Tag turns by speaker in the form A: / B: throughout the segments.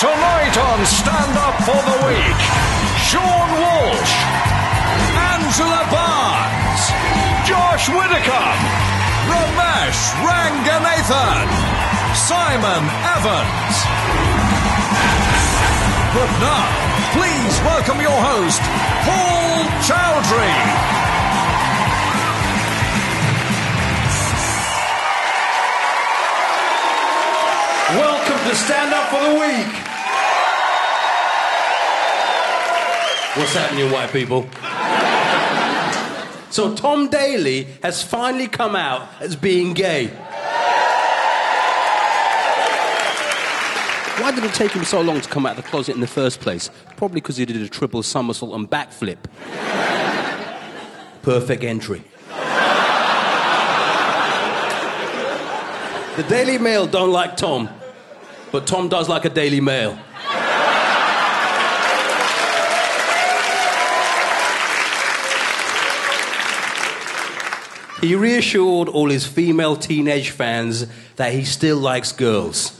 A: Tonight on Stand Up for the Week, Seann Walsh, Angela Barnes, Josh Widdicombe, Romesh Ranganathan, Simon Evans. But now, please welcome your host, Paul Chowdry.
B: Welcome to Stand Up for the Week. What's happening, white people? So Tom Daley has finally come out as being gay. Why did it take him so long to come out of the closet in the first place? Probably because he did a triple somersault and backflip. Perfect entry. The Daily Mail don't like Tom, but Tom does like a Daily Mail. He reassured all his female teenage fans that he still likes girls.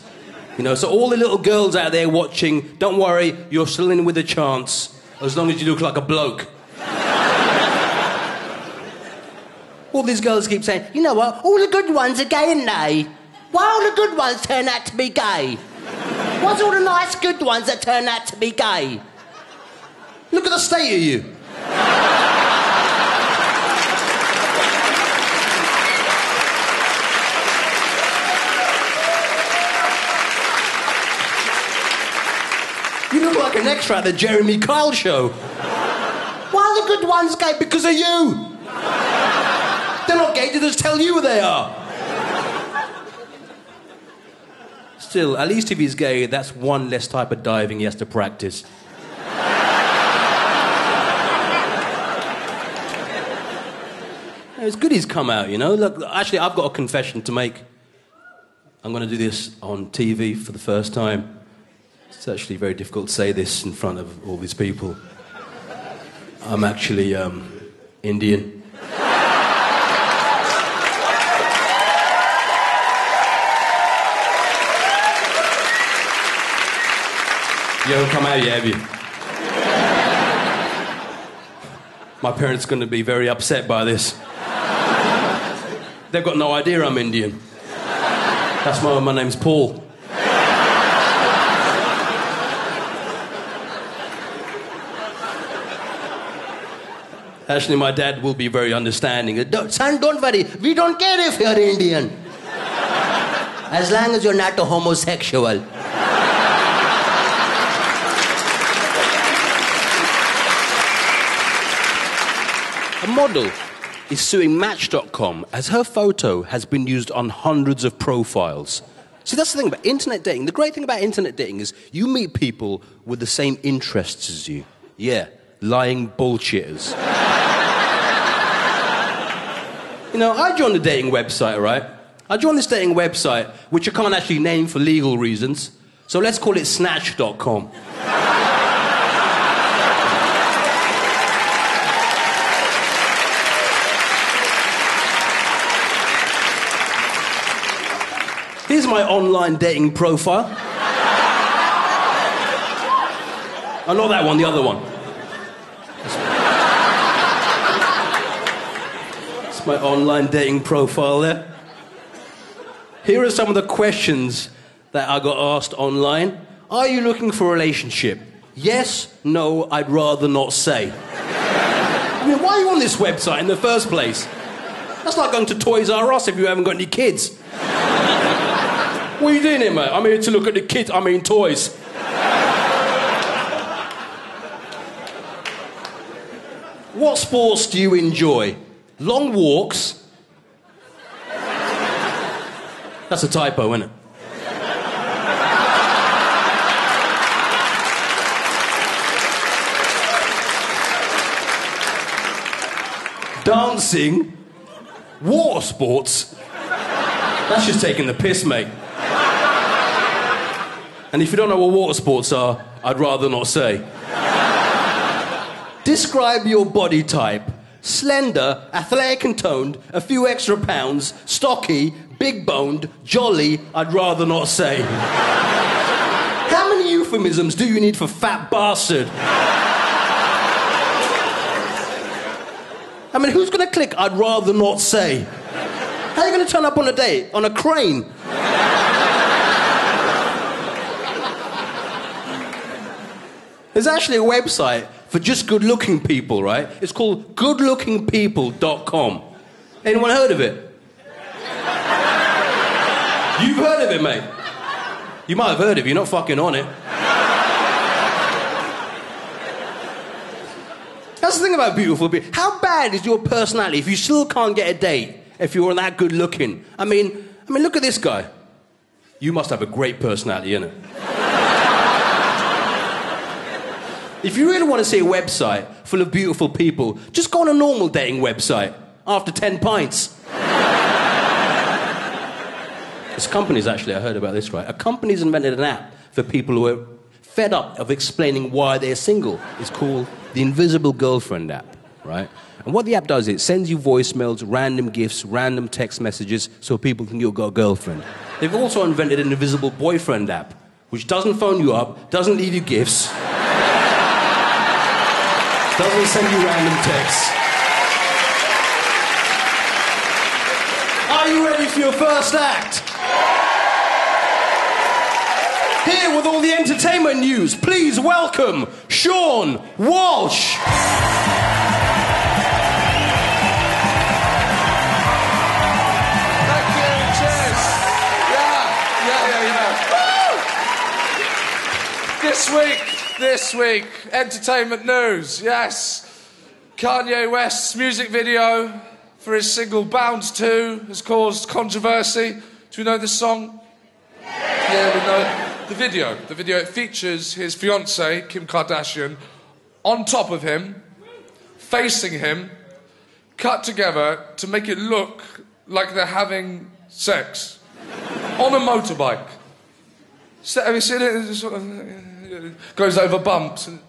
B: You know, so all the little girls out there watching, don't worry, you're still in with a chance, as long as you look like a bloke. All these girls keep saying, you know what, all the good ones are gay, aren't they? Why all the good ones turn out to be gay? Why's all the nice good ones that turn out to be gay? Look at the state of you. You look like an extra at the Jeremy Kyle show. Why are the good ones gay? Because of you. They're not gay, they just tell you they are. Still, at least if he's gay, that's one less type of diving he has to practice. It's good he's come out, you know. Look, actually, I've got a confession to make. I'm going to do this on TV for the first time. It's actually very difficult to say this in front of all these people. I'm actually Indian. You haven't come out yet, have you? My parents are going to be very upset by this. They've got no idea I'm Indian. That's why my name's Paul. Actually, my dad will be very understanding. Son, don't worry. We don't care if you're Indian. As long as you're not a homosexual. A model is suing Match.com as her photo has been used on hundreds of profiles. See, that's the thing about internet dating. The great thing about internet dating is you meet people with the same interests as you. Yeah, lying bullshitters. You know, I joined a dating website, right? I joined this dating website, which I can't actually name for legal reasons, so let's call it Snatch.com. Here's my online dating profile. Oh, not that one, the other one. It's my online dating profile there. Here are some of the questions that I got asked online. Are you looking for a relationship? Yes, no, I'd rather not say. I mean, why are you on this website in the first place? That's like going to Toys R Us if you haven't got any kids. What are you doing here, mate? I'm here to look at the kids, toys. What sports do you enjoy? Long walks? That's a typo, isn't it? Dancing? Water sports? That's just taking the piss, mate. And if you don't know what water sports are, I'd rather not say. Describe your body type. Slender, athletic and toned, a few extra pounds, big-boned, jolly, I'd rather not say. How many of you euphemisms do you need for fat bastard? I mean, who's going to click I'd rather not say? How are you going to turn up on a date? On a crane? There's actually a website for just good-looking people, right? It's called goodlookingpeople.com. Anyone heard of it? You've heard of it, mate. You might have heard of it, you're not fucking on it. That's the thing about beautiful people. How bad is your personality if you still can't get a date if you're that good looking? I mean, look at this guy. You must have a great personality, innit? If you really want to see a website full of beautiful people, just go on a normal dating website after 10 pints. There's companies, actually, I heard about this, right? A company's invented an app for people who are fed up of explaining why they're single. It's called the Invisible Girlfriend app, right? And what the app does is it sends you voicemails, random gifts, random text messages so people think you've got a girlfriend. They've also invented an Invisible Boyfriend app, which doesn't phone you up, doesn't leave you gifts, doesn't send you random texts. Are you ready for your first act? Here with all the entertainment news, please welcome Seann Walsh.
C: Thank you, cheers. Yeah. This week, entertainment news, yes. Kanye West's music video for his single Bound 2 has caused controversy. Do you know this song? Yeah, we know it. The video, it features his fiancée, Kim Kardashian, on top of him, facing him, cut together to make it look like they're having sex on a motorbike. So, have you seen it? It sort of goes over bumps and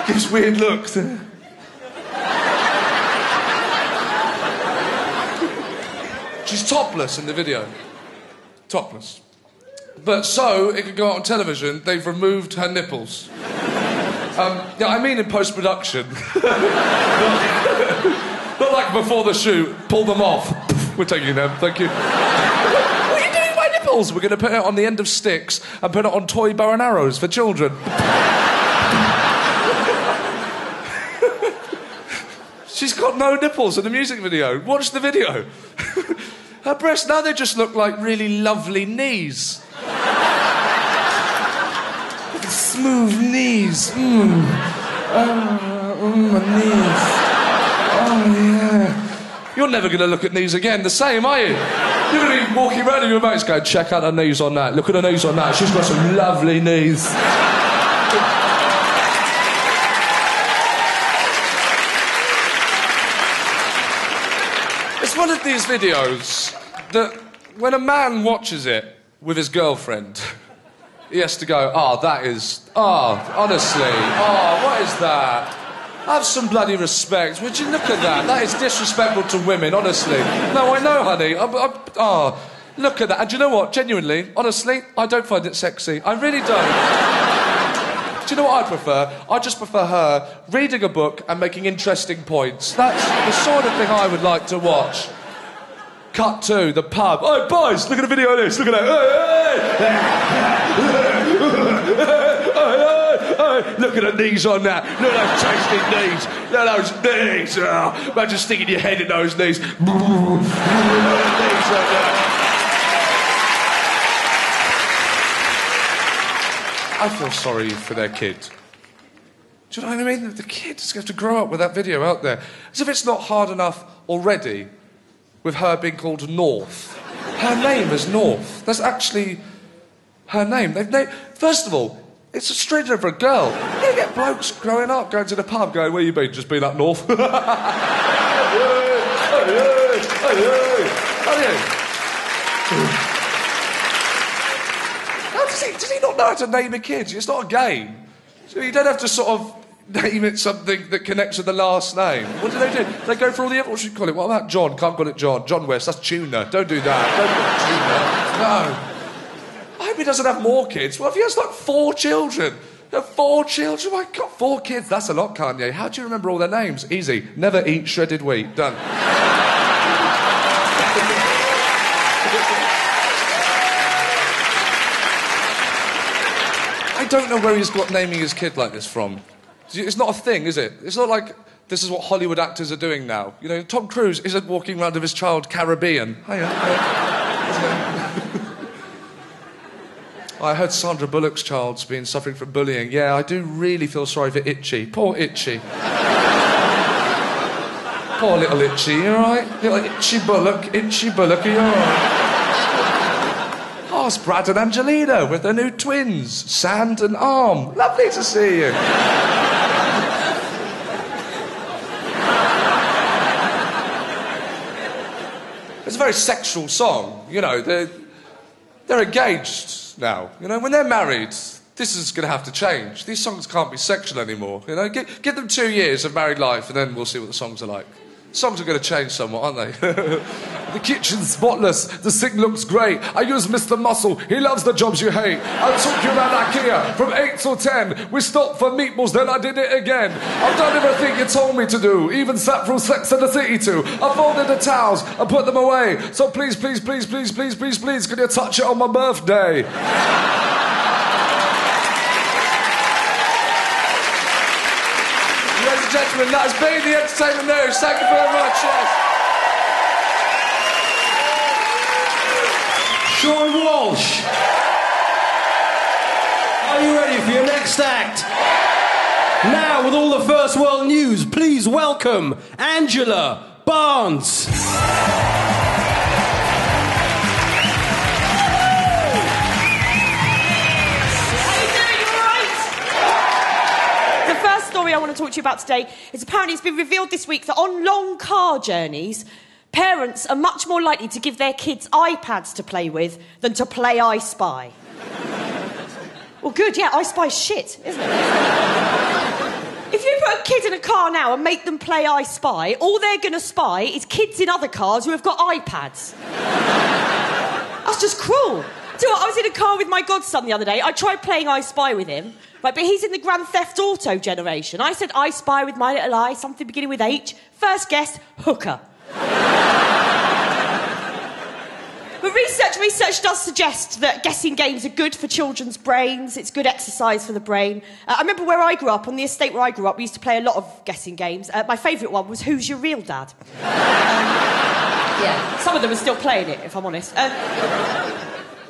C: gives weird looks. She's topless in the video. Topless. But so it could go out on television, they've removed her nipples. Yeah, I mean in post-production. Not like before the shoot, pull them off. We're taking them, thank you. What are you doing with my nipples? We're going to put it on the end of sticks and put it on toy bow and arrows for children. She's got no nipples in the music video. Watch the video. Her breasts, now they just look like really lovely knees. Smooth knees. My knees. Oh, yeah. You're never going to look at knees again the same, are you? You're going to be walking around and your mates going, check out her knees on that. Look at her knees on that. She's got some lovely knees. It's one of these videos that when a man watches it with his girlfriend, he has to go, honestly, what is that? Have some bloody respect. Would you look at that? That is disrespectful to women, honestly. No, I know, honey. Look at that. And do you know what? Genuinely, honestly, I don't find it sexy. I really don't. Do you know what I prefer? I just prefer her reading a book and making interesting points. That's the sort of thing I would like to watch. Cut to the pub. Oh, boys, look at the video of this. Look at that. Look at the knees on that. Look at those tasty knees. Look at those knees. Oh, imagine sticking your head in those knees. Look at the knees on that. I feel sorry for their kid. Do you know what I mean? The kids have to grow up with that video out there. As if it's not hard enough already with her being called North. Her name is North. That's actually her name. First of all, it's a strange name for a girl. You get blokes growing up, going to the pub, going, where you been? Just been up north. Does he not know how to name a kid? It's not a game. So you don't have to sort of name it something that connects with the last name. What do? They go for all the... What should you call it? What about John? Can't call it John. John West, that's tuna. Don't do that. Don't call it tuna. I hope he doesn't have more kids. Well, if he has like 4 children. 4 children? My God, 4 kids. That's a lot, Kanye. How do you remember all their names? Easy. Never eat shredded wheat. Done. I don't know where he's got naming his kid like this from. It's not a thing, is it? It's not like this is what Hollywood actors are doing now. You know, Tom Cruise isn't walking around with his child Caribbean. Hiya. I heard Sandra Bullock's child's been suffering from bullying. Yeah, I do really feel sorry for Itchy. Poor Itchy. Poor little Itchy, you alright? Little Itchy Bullock, are you alright? Oh, it's Brad and Angelina with their new twins, Sand and Arm. Lovely to see you. It's a very sexual song, you know. They're engaged now, you know. When they're married, this is going to have to change. These songs can't be sexual anymore, you know. Give them 2 years of married life, and then we'll see what the songs are like. Songs are going to change somewhat, aren't they? The kitchen's spotless, the sink looks great. I use Mr. Muscle, he loves the jobs you hate. I took you around IKEA from 8 till 10. We stopped for meatballs, then I did it again. I've done everything you told me to do, even sat through Sex and the City too. I folded the towels, I put them away. So please, please, please, please, please, please, please, can you touch it on my birthday? Ladies and gentlemen, that has been the Entertainment News. Thank you very much. Yes.
B: Seann Walsh, are you ready for your next act? Now, with all the first world news, please welcome Angela Barnes.
D: Story I want to talk to you about today is apparently it's been revealed this week that on long car journeys, parents are much more likely to give their kids iPads to play with than to play I Spy. Well, good, yeah, I Spy's shit, isn't it? If you put a kid in a car now and make them play I Spy, all they're going to spy is kids in other cars who have got iPads. That's just cruel. Do you know what? I was in a car with my godson the other day. I tried playing I Spy with him, right, but he's in the Grand Theft Auto generation. I said, I spy with my little eye, something beginning with H. First guess, hooker. But research does suggest that guessing games are good for children's brains. It's good exercise for the brain. I remember where I grew up, on the estate where I grew up, we used to play a lot of guessing games. My favourite one was Who's Your Real Dad? Yeah, some of them are still playing it, if I'm honest.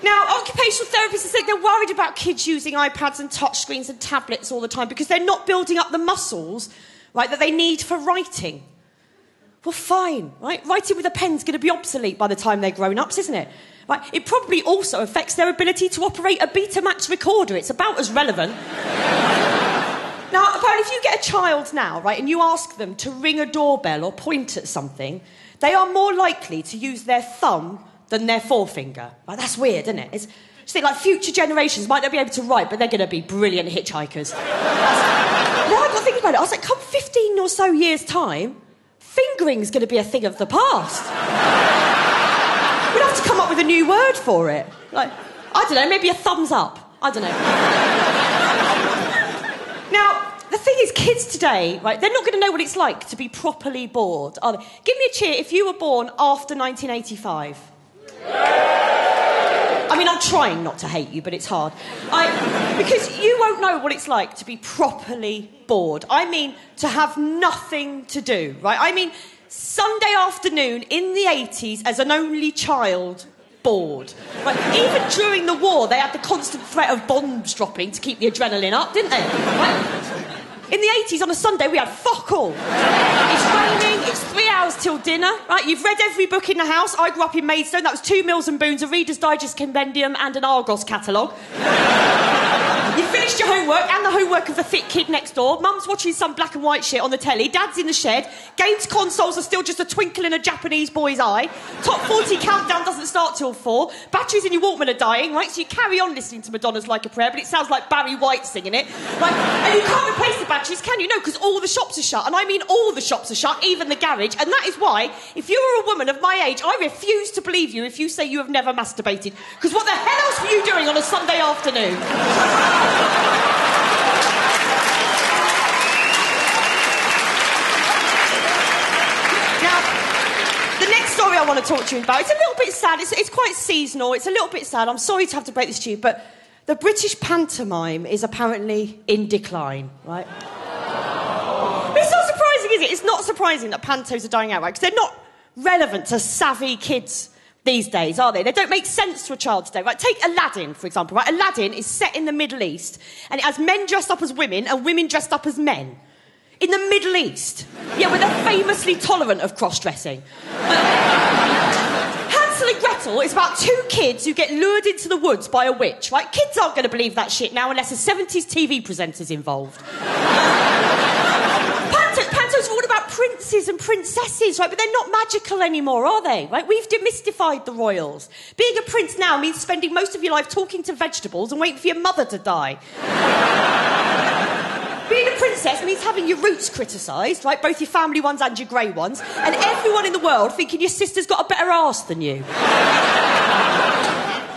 D: Now, occupational therapists think they're worried about kids using iPads and touchscreens and tablets all the time because they're not building up the muscles, right, that they need for writing. Well, fine, right? Writing with a pen's going to be obsolete by the time they're grown-ups, isn't it? Right? It probably also affects their ability to operate a Betamax recorder. It's about as relevant. Now, apparently, if you get a child now, right, and you ask them to ring a doorbell or point at something, they are more likely to use their thumb than their forefinger. Like, that's weird, isn't it? It's just think, like, future generations might not be able to write, but they're going to be brilliant hitchhikers. Now, I got thinking about it. I was like, come 15 or so years' time, fingering's going to be a thing of the past. We'd have to come up with a new word for it. Like, I don't know, maybe a thumbs up. I don't know. Now, the thing is, kids today, right, they're not going to know what it's like to be properly bored, are they? Give me a cheer if you were born after 1985. I mean, I'm trying not to hate you, but it's hard. Because you won't know what it's like to be properly bored. I mean, to have nothing to do, right? I mean, Sunday afternoon in the 80s as an only child, bored. Right? Even during the war, they had the constant threat of bombs dropping to keep the adrenaline up, didn't they? Right? In the 80s, on a Sunday, we had fuck all. It's raining, it's 3 hours till dinner, right? You've read every book in the house. I grew up in Maidstone. That was 2 Mills and Boons, a Reader's Digest compendium and an Argos catalogue. You finished your homework and the homework of the thick kid next door. Mum's watching some black and white shit on the telly. Dad's in the shed. Games consoles are still just a twinkle in a Japanese boy's eye. Top 40 countdown doesn't start till 4. Batteries in your Walkman are dying, right? So you carry on listening to Madonna's Like a Prayer, but it sounds like Barry White singing it. Right? And you can't replace the batteries, can you? No, because all the shops are shut. And I mean all the shops are shut, even the garage. And that is why, if you were a woman of my age, I refuse to believe you if you say you have never masturbated. Because what the hell else were you doing on a Sunday afternoon? The next story I want to talk to you about, it's a little bit sad, it's quite seasonal, it's a little bit sad, I'm sorry to have to break this to you, but the British pantomime is apparently in decline, right? It's not surprising, is it? It's not surprising that pantos are dying out, right? Because they're not relevant to savvy kids these days, are they? They don't make sense to a child today, right? Take Aladdin, for example, right? Aladdin is set in the Middle East, and it has men dressed up as women and women dressed up as men. In the Middle East. Yeah, where they're famously tolerant of cross-dressing. Hansel and Gretel is about two kids who get lured into the woods by a witch, right? Kids aren't going to believe that shit now unless a 70s TV presenter's involved. Pantos are all about princes and princesses, right? But they're not magical anymore, are they? Right? We've demystified the royals. Being a prince now means spending most of your life talking to vegetables and waiting for your mother to die. Being a princess means having your roots criticised, right? Both your family ones and your grey ones. And everyone in the world thinking your sister's got a better arse than you.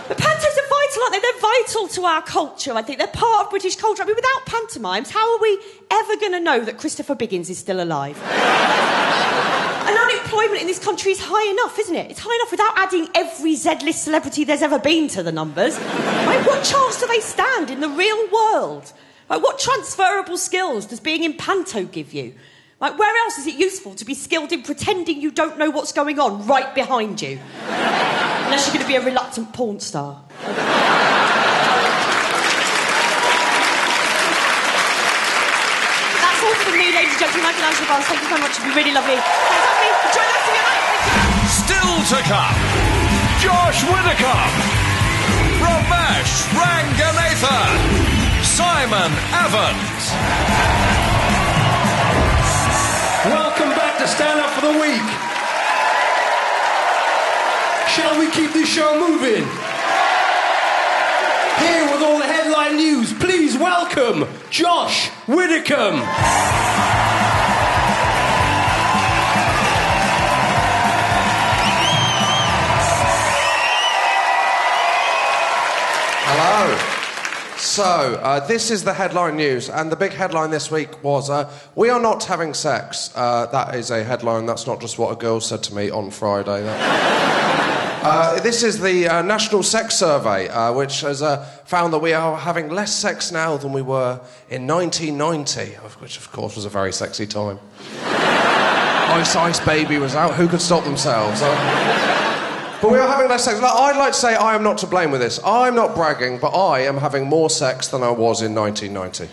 D: But pantos are vital, aren't they? They're vital to our culture, I think. They're part of British culture. I mean, without pantomimes, how are we ever going to know that Christopher Biggins is still alive? And unemployment in this country is high enough, isn't it? It's high enough without adding every Z-list celebrity there's ever been to the numbers. Right? What chance do they stand in the real world? Like, what transferable skills does being in panto give you? Like, where else is it useful to be skilled in pretending you don't know what's going on right behind you? Unless you're going to be a reluctant porn star. That's all from me, ladies and gentlemen. Thank you very much. It'd be really lovely. Thanks, lovely. Enjoy the rest of your night.
A: Still to come, Josh Widdicombe, Romesh Ranganathan, Simon Evans.
B: Welcome back to Stand Up for the Week. Shall we keep this show moving? Here with all the headline news, please welcome Josh Widdicombe.
E: Hello. So, this is the headline news, and the big headline this week was, we are not having sex. That is a headline, that's not just what a girl said to me on Friday. This is the National Sex Survey, which has found that we are having less sex now than we were in 1990, which of course was a very sexy time. Ice Ice Baby was out, who could stop themselves? But we are having less sex. I'd like to say I am not to blame with this. I'm not bragging, but I am having more sex than I was in 1990.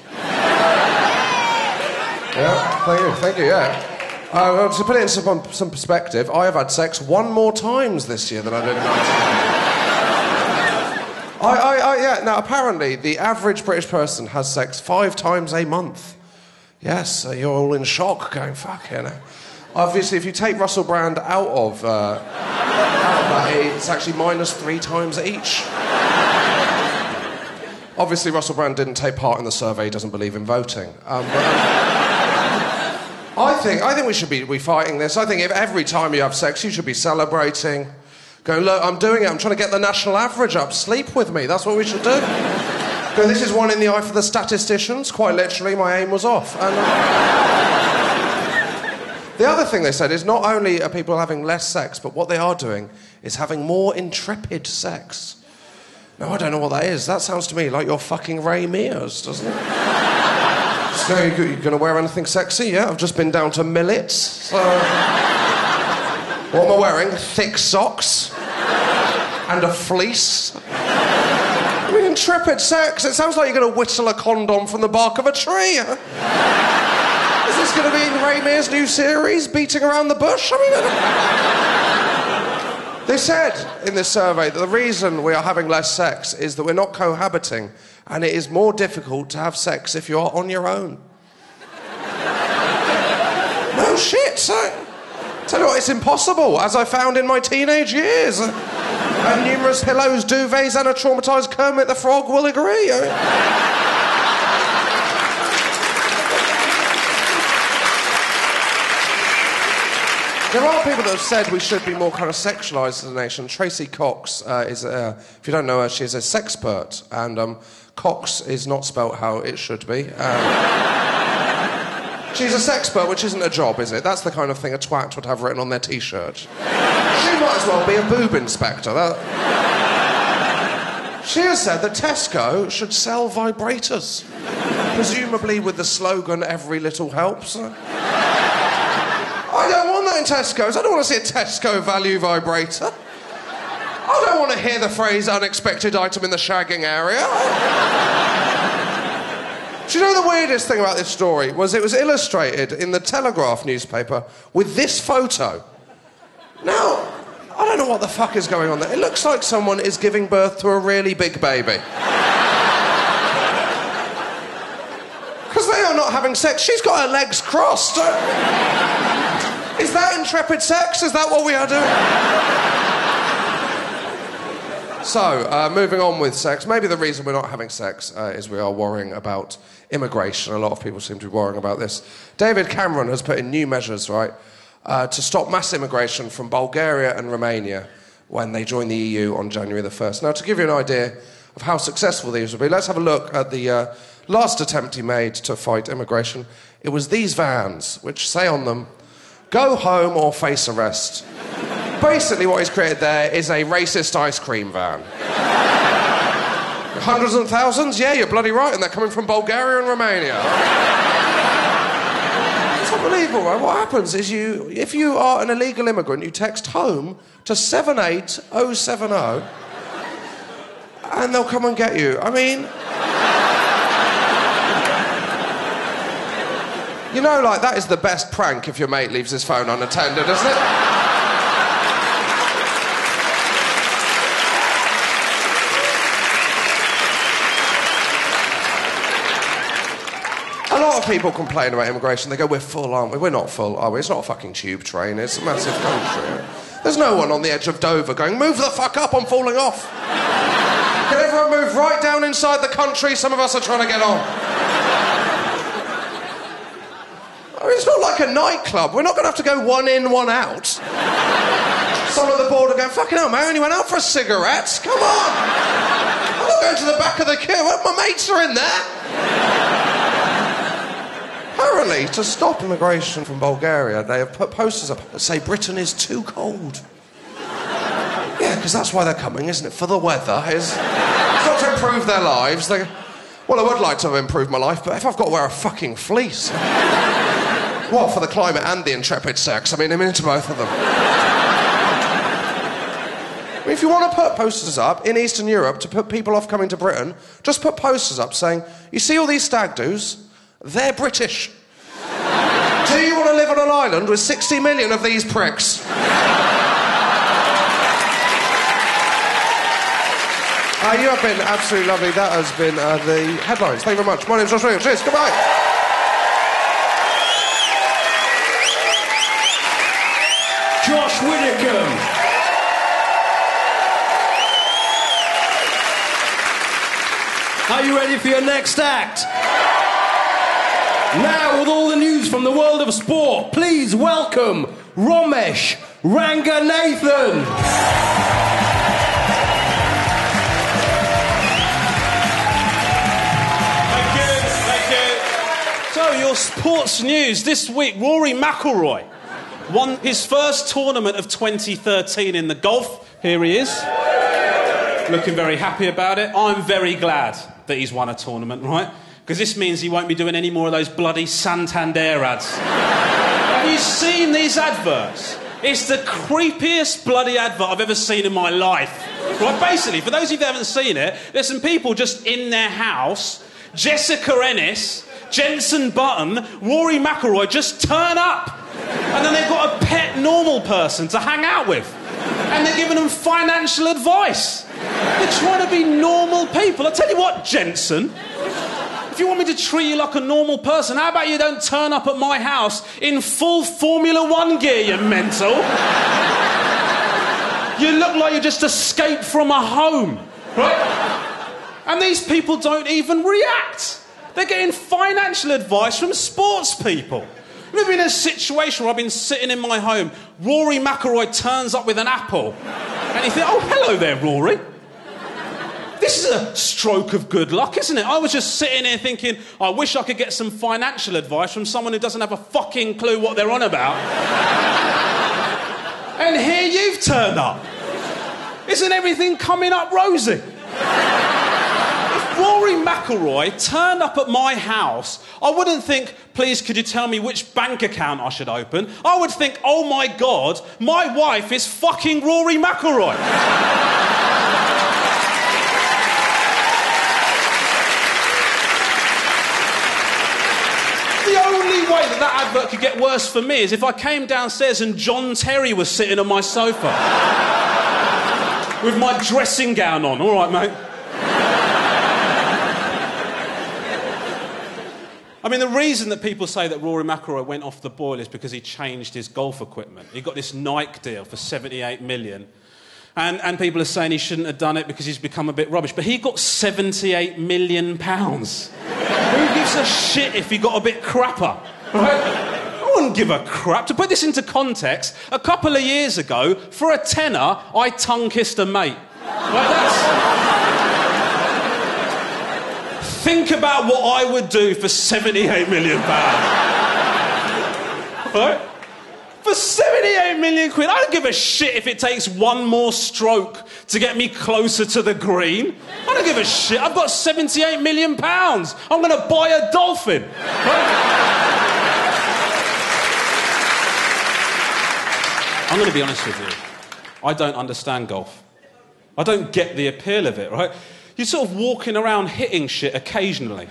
E: Yeah, thank you, yeah. To put it in some perspective, I have had sex 1 more times this year than I did in 1990. Now, apparently, the average British person has sex 5 times a month. Yes, you're all in shock, going, fuck, you know. Obviously, if you take Russell Brand out of that, it's actually -3 times each. Obviously, Russell Brand didn't take part in the survey. He doesn't believe in voting. I think we should be fighting this. I think if every time you have sex, you should be celebrating. Going, look, I'm doing it. I'm trying to get the national average up. Sleep with me. That's what we should do. Go, this is one in the eye for the statisticians. Quite literally, my aim was off. And the other thing they said is not only are people having less sex, but what they are doing is having more intrepid sex. Now, I don't know what that is. That sounds to me like you're fucking Ray Mears, doesn't it? So, you're going to wear anything sexy? Yeah, I've just been down to Millets. So, what am I wearing? Thick socks? And a fleece? I mean, intrepid sex. It sounds like you're going to whittle a condom from the bark of a tree. Is this going to be Ray Mears' new series, Beating Around the Bush? I mean, They said in this survey that the reason we are having less sex is that we're not cohabiting, and it is more difficult to have sex if you're on your own. No shit, so... Tell you what, it's impossible, as I found in my teenage years. And numerous pillows, duvets, and a traumatised Kermit the Frog will agree. There are people that have said we should be more kind of sexualised as a nation. Tracy Cox is, if you don't know her, she's a sexpert, and Cox is not spelt how it should be. She's a sexpert, which isn't a job, is it? That's the kind of thing a twat would have written on their T-shirt. She might as well be a boob inspector. She has said that Tesco should sell vibrators, presumably with the slogan, "Every little helps." I don't want that in Tesco's. I don't want to see a Tesco value vibrator. I don't want to hear the phrase "unexpected item in the shagging area." Do you know the weirdest thing about this story was it was illustrated in the Telegraph newspaper with this photo. Now, I don't know what the fuck is going on there. It looks like someone is giving birth to a really big baby. Because they are not having sex. She's got her legs crossed. Is that intrepid sex? Is that what we are doing? So, moving on with sex. Maybe the reason we're not having sex is we are worrying about immigration. A lot of people seem to be worrying about this. David Cameron has put in new measures, right, to stop mass immigration from Bulgaria and Romania when they join the EU on January the 1st. Now, to give you an idea of how successful these will be, let's have a look at the last attempt he made to fight immigration. It was these vans, which say on them, "Go home or face arrest." Basically what he's created there is a racist ice cream van. Hundreds and thousands? Yeah, you're bloody right, and they're coming from Bulgaria and Romania. It's unbelievable, right? What happens is if you are an illegal immigrant, you text home to 78070 and they'll come and get you. I mean... You know, like, that is the best prank if your mate leaves his phone unattended, isn't it? A lot of people complain about immigration. They go, "We're full, aren't we?" We're not full, are we? It's not a fucking tube train. It's a massive country. There's no one on the edge of Dover going, "Move the fuck up, I'm falling off." Can everyone move right down inside the country? Some of us are trying to get on. I mean, it's not like a nightclub. We're not going to have to go one in, one out. Some of the board are going, "Fucking hell, man, I only went out for a cigarette. Come on. I'm not going to the back of the queue. My mates are in there." Apparently, to stop immigration from Bulgaria, they have put posters up that say Britain is too cold. Yeah, because that's why they're coming, isn't it? For the weather. It's not to improve their lives. Well, I would like to have improved my life, but if I've got to wear a fucking fleece... What, for the climate and the intrepid sex? I mean, I'm into both of them. I mean, if you want to put posters up in Eastern Europe to put people off coming to Britain, just put posters up saying, "You see all these stag doos? They're British. Do you want to live on an island with 60 million of these pricks?" You have been absolutely lovely. That has been the headlines. Thank you very much. My name's Josh Williams. Cheers. Goodbye.
B: Josh Widdicombe. Are you ready for your next act? Now, with all the news from the world of sport, please welcome Romesh Ranganathan.
F: Thank you. So, your sports news this week: Rory McIlroy won his first tournament of 2013 in the golf. Here he is, looking very happy about it. I'm very glad that he's won a tournament, right? Because this means he won't be doing any more of those bloody Santander ads. Have you seen these adverts? It's the creepiest bloody advert I've ever seen in my life. Right, basically, for those of you that haven't seen it, there's some people just in their house. Jessica Ennis, Jensen Button, Rory McIlroy just turn up. And then they've got a pet normal person to hang out with. And they're giving them financial advice. They're trying to be normal people. I tell you what, Jensen, if you want me to treat you like a normal person, how about you don't turn up at my house in full Formula One gear, you mental? You look like you just escaped from a home, right? And these people don't even react. They're getting financial advice from sports people. I've been in a situation where I've been sitting in my home, Rory McIlroy turns up with an apple, and you think, oh, hello there, Rory. This is a stroke of good luck, isn't it? I was just sitting here thinking, I wish I could get some financial advice from someone who doesn't have a fucking clue what they're on about. And here you've turned up. Isn't everything coming up rosy? If Rory McIlroy turned up at my house, I wouldn't think, please, could you tell me which bank account I should open? I would think, oh my God, my wife is fucking Rory McIlroy. The only way that advert could get worse for me is if I came downstairs and John Terry was sitting on my sofa with my dressing gown on. All right, mate. I mean, the reason that people say that Rory McIlroy went off the boil is because he changed his golf equipment. He got this Nike deal for 78 million. And people are saying he shouldn't have done it because he's become a bit rubbish. But he got 78 million pounds. Who gives a shit if he got a bit crapper? Right? I wouldn't give a crap. To put this into context, a couple of years ago, for a tenner, I tongue-kissed a mate. Right, think about what I would do for 78 million pounds. Right? For 78 million quid, I don't give a shit if it takes one more stroke to get me closer to the green. I don't give a shit. I've got 78 million pounds. I'm going to buy a dolphin. Right? I'm going to be honest with you. I don't understand golf. I don't get the appeal of it, right? You're sort of walking around hitting shit occasionally.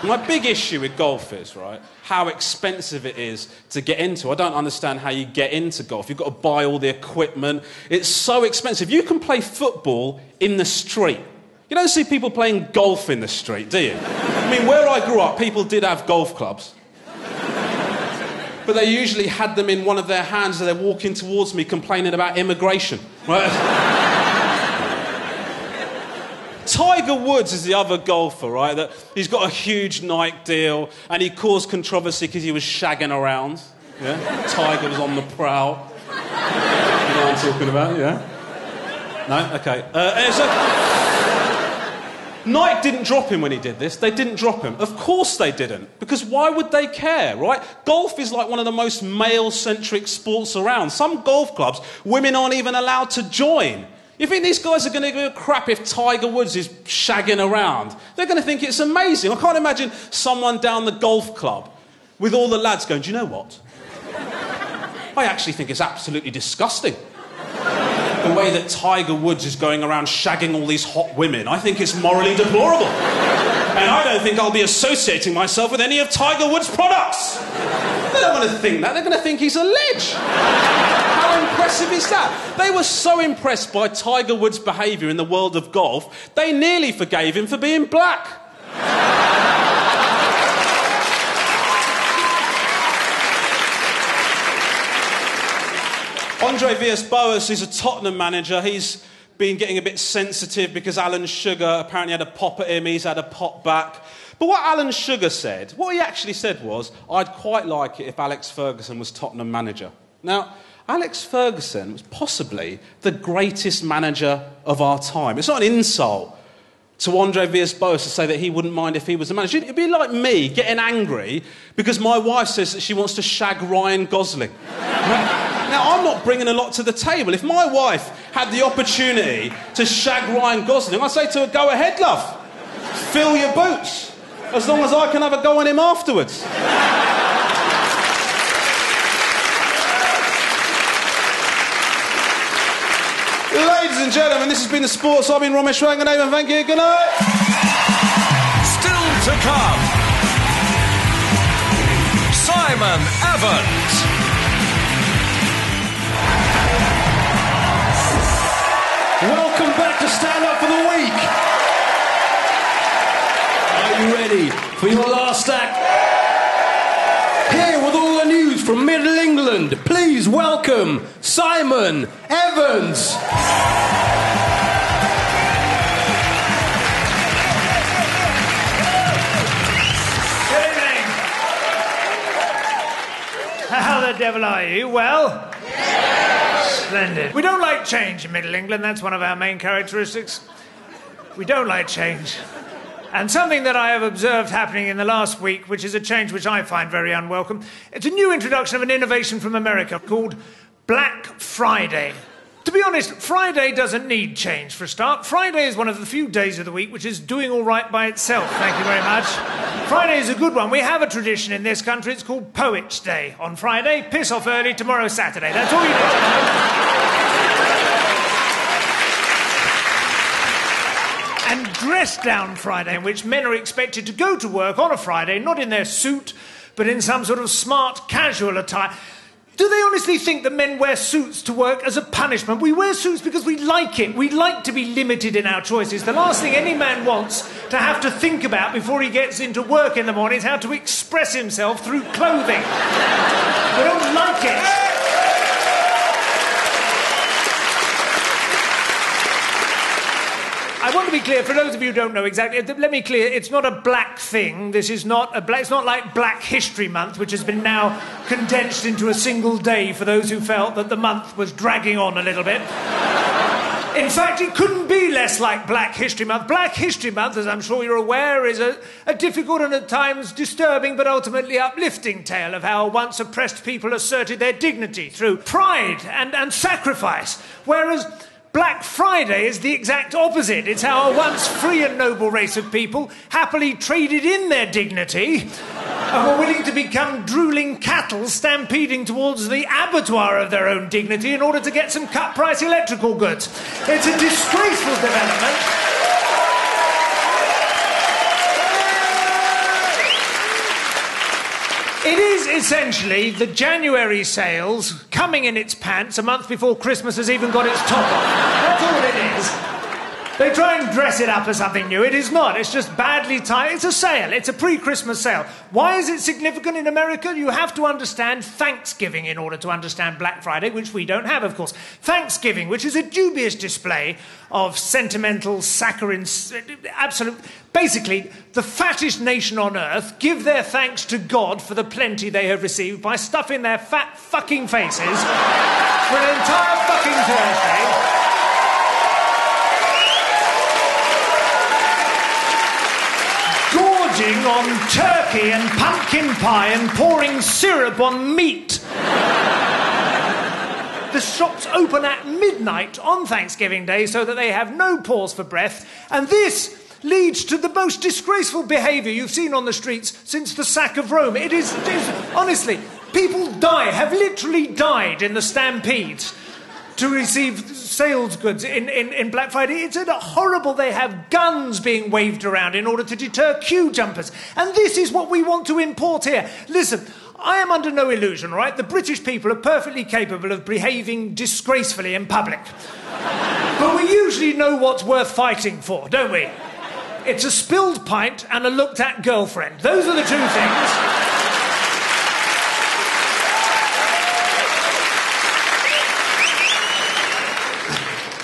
F: My big issue with golf is, right, how expensive it is to get into. I don't understand how you get into golf. You've got to buy all the equipment. It's so expensive. You can play football in the street. You don't see people playing golf in the street, do you? I mean, where I grew up, people did have golf clubs. But they usually had them in one of their hands as they're walking towards me complaining about immigration. Right? Tiger Woods is the other golfer, right? That he's got a huge Nike deal and he caused controversy because he was shagging around. Yeah? Tiger was on the prowl. You know what I'm talking about, yeah? No? OK. Nike didn't drop him when he did this. They didn't drop him. Of course they didn't. Because why would they care, right? Golf is like one of the most male-centric sports around. Some golf clubs, women aren't even allowed to join. You think these guys are going to give a crap if Tiger Woods is shagging around? They're going to think it's amazing. I can't imagine someone down the golf club with all the lads going, do you know what? I actually think it's absolutely disgusting. The way that Tiger Woods is going around shagging all these hot women, I think it's morally deplorable. And I don't think I'll be associating myself with any of Tiger Woods' products. They're not going to think that. They're going to think he's a ledge. How impressive is that? They were so impressed by Tiger Woods' behaviour in the world of golf, they nearly forgave him for being black. Andre Villas-Boas is a Tottenham manager. He's been getting a bit sensitive because Alan Sugar apparently had a pop at him. He's had a pop back. But what Alan Sugar said, what he actually said was, I'd quite like it if Alex Ferguson was Tottenham manager. Now, Alex Ferguson was possibly the greatest manager of our time. It's not an insult to Andre Villas-Boas to say that he wouldn't mind if he was the manager. It'd be like me getting angry because my wife says that she wants to shag Ryan Gosling. Now, I'm not bringing a lot to the table. If my wife had the opportunity to shag Ryan Gosling, I'd say to her, go ahead, love. Fill your boots. As long as I can have a go on him afterwards. Ladies and gentlemen, this has been the Sports. I've been Romesh Ranganathan. Thank you. Good night.
A: Still to come, Simon Evans.
B: Welcome back to Stand Up for the Week. Are you ready for your last act? Here with all the news from Middle England, please welcome Simon Evans.
G: How the devil are you? Well? Splendid. We don't like change in Middle England. That's one of our main characteristics. We don't like change. And something that I have observed happening in the last week, which is a change which I find very unwelcome, it's a new introduction of an innovation from America called Black Friday. To be honest, Friday doesn't need change for a start. Friday is one of the few days of the week which is doing all right by itself. Thank you very much. Friday is a good one. We have a tradition in this country. It's called Poets' Day. On Friday, piss off early, tomorrow's Saturday. That's all you need to know. And Dress Down Friday, in which men are expected to go to work on a Friday, not in their suit, but in some sort of smart, casual attire. Do they honestly think that men wear suits to work as a punishment? We wear suits because we like it. We like to be limited in our choices. The last thing any man wants to have to think about before he gets into work in the morning is how to express himself through clothing. We don't like it. I want to be clear, for those of you who don't know exactly, let me clear, it's not a black thing. This is not a black, it's not like Black History Month, which has been now condensed into a single day for those who felt that the month was dragging on a little bit. In fact, it couldn't be less like Black History Month. Black History Month, as I'm sure you're aware, is a difficult and at times disturbing but ultimately uplifting tale of how once oppressed people asserted their dignity through pride and sacrifice, whereas Black Friday is the exact opposite. It's how a once free and noble race of people happily traded in their dignity and were willing to become drooling cattle stampeding towards the abattoir of their own dignity in order to get some cut-price electrical goods. It's a disgraceful development. It is essentially the January sales coming in its pants a month before Christmas has even got its top on. That's all it is. They try and dress it up as something new. It is not. It's just badly timed. It's a sale. It's a pre-Christmas sale. Why is it significant in America? You have to understand Thanksgiving in order to understand Black Friday, which we don't have, of course. Thanksgiving, which is a dubious display of sentimental, saccharine, absolute... Basically, the fattest nation on earth give their thanks to God for the plenty they have received by stuffing their fat fucking faces for an entire fucking Thursday. Gorging on turkey and pumpkin pie and pouring syrup on meat. The shops open at midnight on Thanksgiving Day so that they have no pause for breath, and this leads to the most disgraceful behaviour you've seen on the streets since the sack of Rome. It is honestly, people have literally died in the stampedes to receive sales goods in Black Friday. It's horrible. They have guns being waved around in order to deter queue jumpers. And this is what we want to import here. Listen, I am under no illusion, all right? The British people are perfectly capable of behaving disgracefully in public. But we usually know what's worth fighting for, don't we? It's a spilled pint and a looked-at girlfriend. Those are the two things.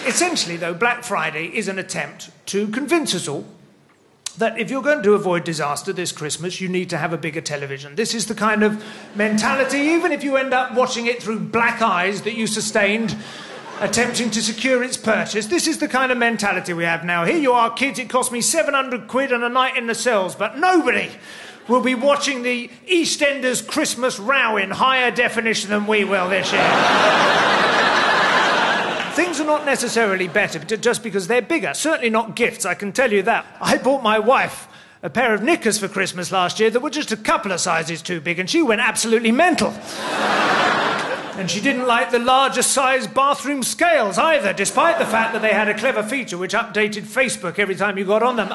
G: Essentially, though, Black Friday is an attempt to convince us all that if you're going to avoid disaster this Christmas, you need to have a bigger television. This is the kind of mentality, even if you end up watching it through black eyes that you sustained attempting to secure its purchase. This is the kind of mentality we have now. Here you are, kids, it cost me 700 quid and a night in the cells, but nobody will be watching the EastEnders Christmas row in higher definition than we will this year. Things are not necessarily better just because they're bigger. Certainly not gifts, I can tell you that. I bought my wife a pair of knickers for Christmas last year that were just a couple of sizes too big, and she went absolutely mental. And she didn't like the larger size bathroom scales either, despite the fact that they had a clever feature which updated Facebook every time you got on them.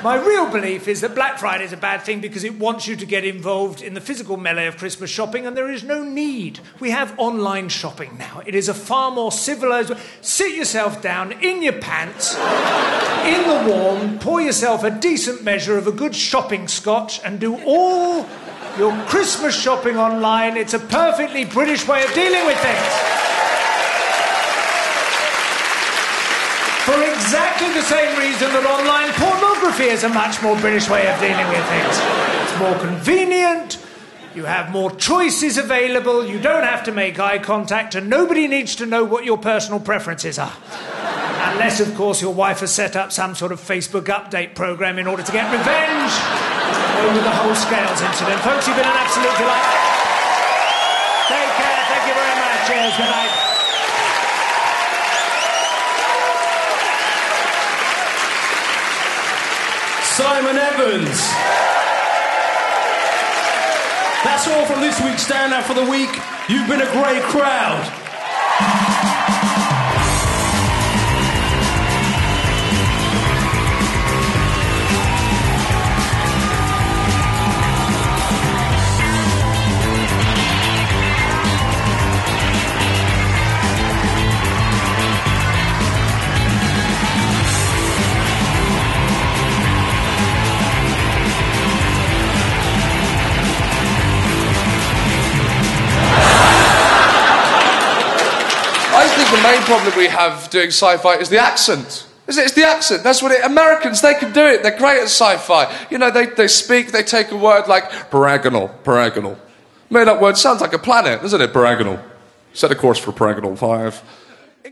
G: My real belief is that Black Friday is a bad thing because it wants you to get involved in the physical melee of Christmas shopping, and there is no need. We have online shopping now. It is a far more civilised way. Sit yourself down in your pants, in the warm, pour yourself a decent measure of a good shopping scotch, and do all your Christmas shopping online. It's a perfectly British way of dealing with things. For exactly the same reason that online pornography is a much more British way of dealing with things. It's more convenient, you have more choices available, you don't have to make eye contact, and nobody needs to know what your personal preferences are. Unless, of course, your wife has set up some sort of Facebook update programme in order to get revenge over the whole Scales incident. Folks, you've been an absolute delight. Take care, thank you very much. Cheers, good night.
B: Simon Evans. That's all from this week's Stand Up for the Week. You've been a great crowd.
C: The main problem we have doing sci-fi is the accent. It's the accent. That's what Americans, they can do it. They're great at sci-fi. You know, they speak, they take a word like paragonal. Made up word sounds like a planet, doesn't it? Paragonal. Set a course for Paragonal 5.